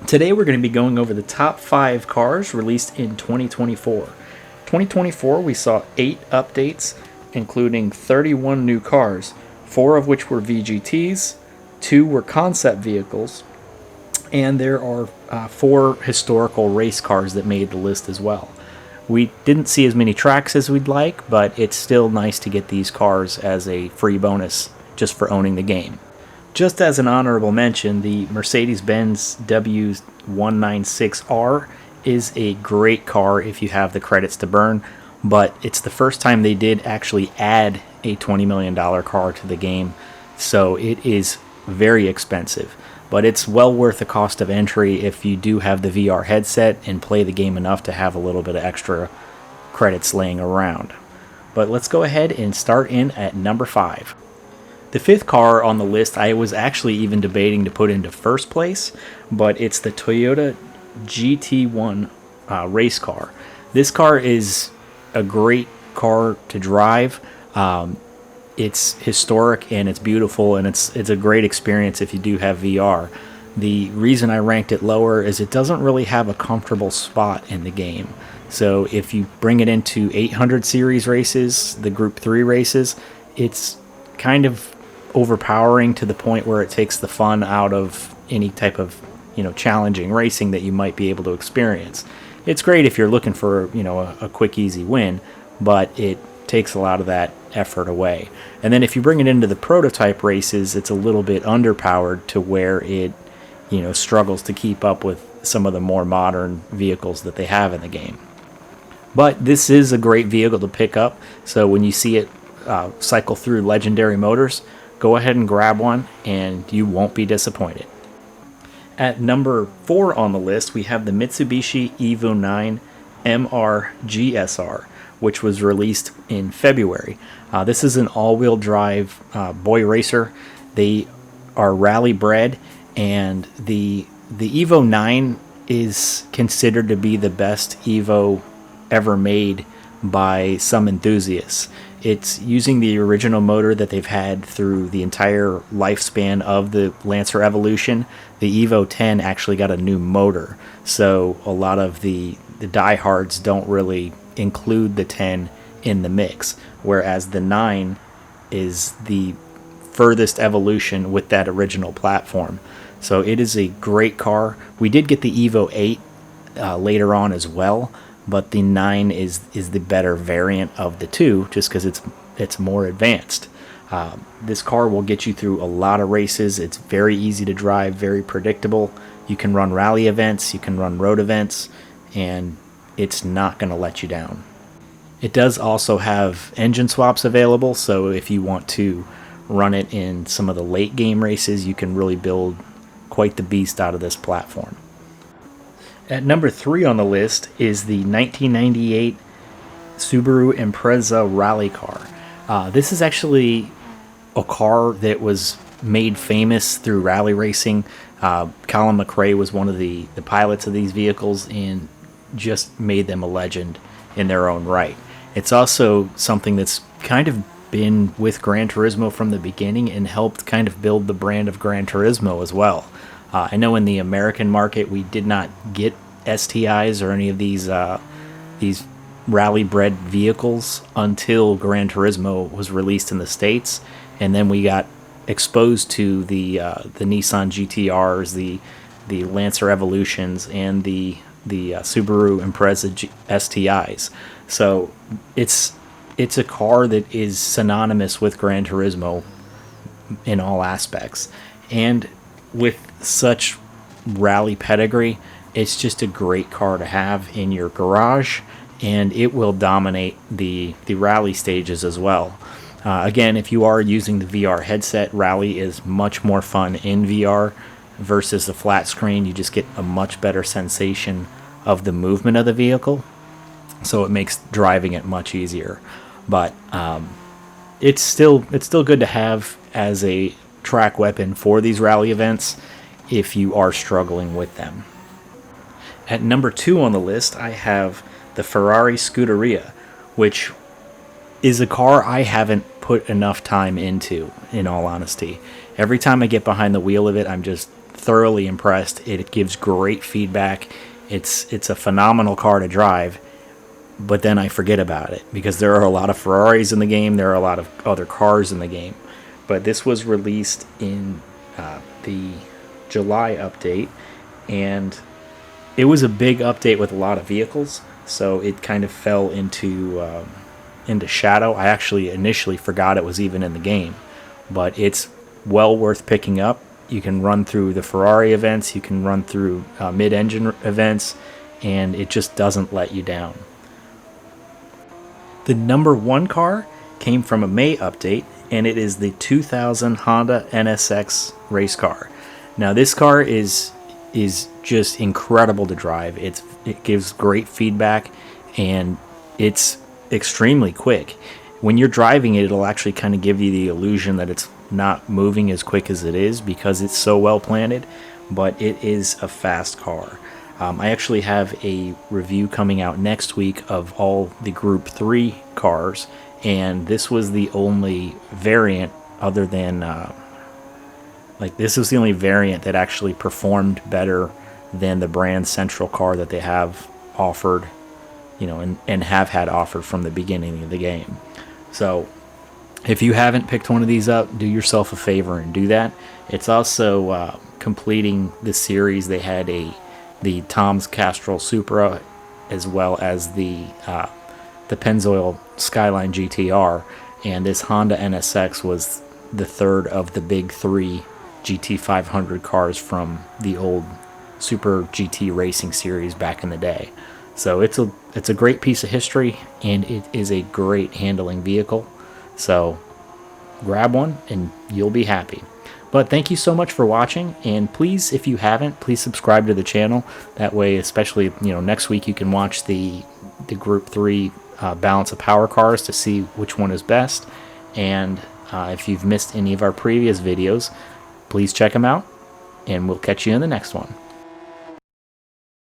Today we're going to be going over the top 5 cars released in 2024. 2024 we saw 8 updates, including 31 new cars, 4 of which were VGTs, 2 were concept vehicles, and there are 4 historical race cars that made the list as well. We didn't see as many tracks as we'd like, but it's still nice to get these cars as a free bonus just for owning the game. Just as an honorable mention, the Mercedes-Benz W196R is a great car if you have the credits to burn, but it's the first time they did actually add a $20 million car to the game, so it is very expensive. But it's well worth the cost of entry if you do have the VR headset and play the game enough to have a little bit of extra credits laying around. But let's go ahead and start in at number 5. The 5th car on the list I was actually even debating to put into first place, but it's the Toyota GT1 race car. This car is a great car to drive. It's historic and it's beautiful, and it's a great experience if you do have VR. The reason I ranked it lower is it doesn't really have a comfortable spot in the game. So if you bring it into 800 series races, the Group 3 races, it's kind of overpowering to the point where it takes the fun out of any type of challenging racing that you might be able to experience. It's great if you're looking for a quick easy win, but it takes a lot of that effort away. And then if you bring it into the prototype races, it's a little bit underpowered to where it struggles to keep up with some of the more modern vehicles that they have in the game. But this is a great vehicle to pick up, so when you see it cycle through Legendary Motors, go ahead and grab one and you won't be disappointed. At number 4 on the list, we have the Mitsubishi Evo 9 MR GSR, which was released in February. This is an all-wheel drive boy racer. They are rally bred, and the Evo 9 is considered to be the best Evo ever made by some enthusiasts. It's using the original motor that they've had through the entire lifespan of the Lancer Evolution. The Evo 10 actually got a new motor, so a lot of the diehards don't really include the 10 in the mix, whereas the 9 is the furthest evolution with that original platform. So it is a great car. We did get the Evo 8 later on as well, but the 9 is the better variant of the two, just because it's more advanced. This car will get you through a lot of races. It's very easy to drive, very predictable. You can run rally events, you can run road events, and it's not going to let you down. It does also have engine swaps available, so if you want to run it in some of the late game races, you can really build quite the beast out of this platform. At number 3 on the list is the 1998 Subaru Impreza rally car. This is actually a car that was made famous through rally racing. Colin McRae was one of the pilots of these vehicles and just made them a legend in their own right. It's also something that's kind of been with Gran Turismo from the beginning and helped kind of build the brand of Gran Turismo as well. I know in the American market we did not get STIs or any of these rally-bred vehicles until Gran Turismo was released in the States, and then we got exposed to the Nissan GTRs, the Lancer Evolutions, and the Subaru Impreza STIs. So it's a car that is synonymous with Gran Turismo in all aspects, and with such rally pedigree, it's just a great car to have in your garage, and it will dominate the rally stages as well. Again, if you are using the VR headset, rally is much more fun in VR versus the flat screen. You just get a much better sensation of the movement of the vehicle, so it makes driving it much easier. But it's still good to have as a track weapon for these rally events if you are struggling with them. At number 2 on the list, I have the Ferrari Scuderia, which is a car I haven't put enough time into, in all honesty. Every time I get behind the wheel of it, I'm just thoroughly impressed. It gives great feedback. It's a phenomenal car to drive, but then I forget about it because there are a lot of Ferraris in the game. There are a lot of other cars in the game. But this was released in the July update, and it was a big update with a lot of vehicles, so it kind of fell into shadow. I actually initially forgot it was even in the game, but it's well worth picking up. You can run through the Ferrari events, you can run through mid-engine events, and it just doesn't let you down. The number one car came from a May update, and it is the 2000 Honda NSX race car. Now this car is just incredible to drive. It gives great feedback, and it's extremely quick. When you're driving it, it'll actually kind of give you the illusion that it's not moving as quick as it is because it's so well planted, but it is a fast car. I actually have a review coming out next week of all the Group 3 cars, and this was the only variant other than this was the only variant that actually performed better than the brand central car that they have offered, and have had offered from the beginning of the game. So if you haven't picked one of these up, do yourself a favor and do that. It's also completing the series. They had the Tom's Castrol Supra, as well as the Pennzoil Skyline GTR, and this Honda NSX was the third of the big three GT500 cars from the old Super GT Racing series back in the day. So it's a great piece of history, and it is a great handling vehicle. So grab one and you'll be happy. But thank you so much for watching, and please, if you haven't, please subscribe to the channel. That way, especially next week, you can watch the Group 3 balance of power cars to see which one is best. And if you've missed any of our previous videos, please check them out, and we'll catch you in the next one.